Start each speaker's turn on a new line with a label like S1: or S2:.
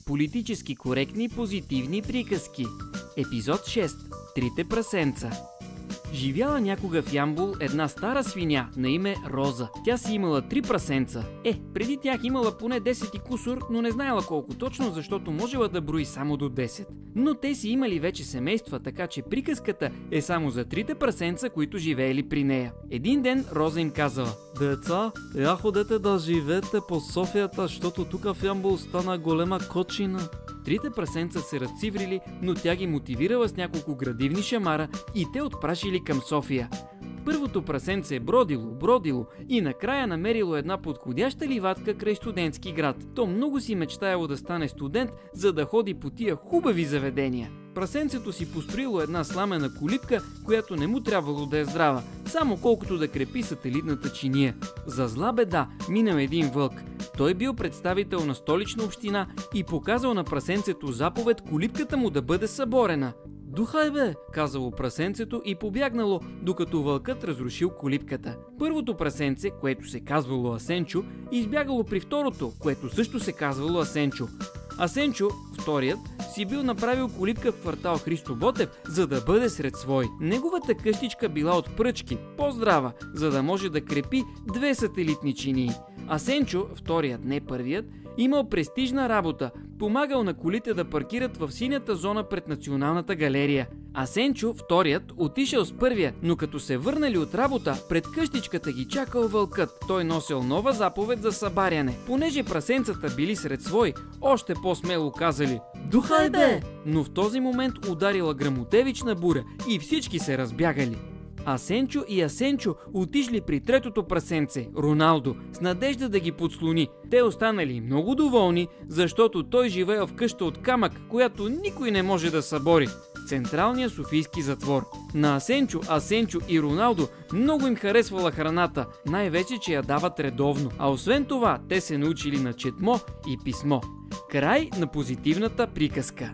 S1: Политически коректни позитивни приказки. Епизод 6. Трите прасенца. Живяла някога в Ямбол една стара свиня на име Роза. Тя си имала 3 прасенца. Преди тях имала поне 10 и кусор, но не знаела колко точно, защото можела да брои само до 10. Но те си имали вече семейства, така че приказката е само за 3 прасенца, които живеели при нея. Един ден Роза им казала: „Деца, я ходете да живеете по Софията, защото тук в Ямбол стана голема кочина.“ 3 прасенца се разциврили, но тя ги мотивирала с няколко градивни шамара и те отпрашили към София. Първото прасенце бродило и накрая намерило една подходяща ливадка край студентски град. То много си мечтаяло да стане студент, за да ходи по тия хубави заведения. Прасенцето си построило една сламена колибка, която не му трябвало да е здрава, само колкото да крепи сателитната чиния. За зла беда минал един вълк. Той бил представител на столична община и показал на прасенцето заповед колибката му да бъде съборена. „Духай бе!“ казало прасенцето и побягнало, докато вълкът разрушил колибката. Първото прасенце, което се казвало Асенчо, избягало при второто, което също се казвало Асенчо. Асенчо, вторият, си бил направил колибка в квартал Христо Ботев, за да бъде сред свои. Неговата къщичка била от пръчки, по-здрава, за да може да крепи 2 сателитни чинии. Асенчо, вторият, не първият, имал престижна работа, помагал на колите да паркират в синята зона пред Националната галерия. Асенчо, вторият, отишъл с първия, но като се върнали от работа, пред къщичката ги чакал вълкът. Той носил нова заповед за събаряне. Понеже прасенцата били сред свои, още по-смело казали: „Духай бе!“ Но в този момент ударила гръмотевична буря и всички се разбягали. Асенчо и Асенчо отишли при третото прасенце, Роналдо, с надежда да ги подслони. Те останали много доволни, защото той живеел в къща от камък, която никой не може да събори. Централния софийски затвор. На Асенчо и Роналдо много им харесвала храната, най-вече, че я дават редовно. А освен това, те се научили на четмо и писмо. Край на позитивната приказка.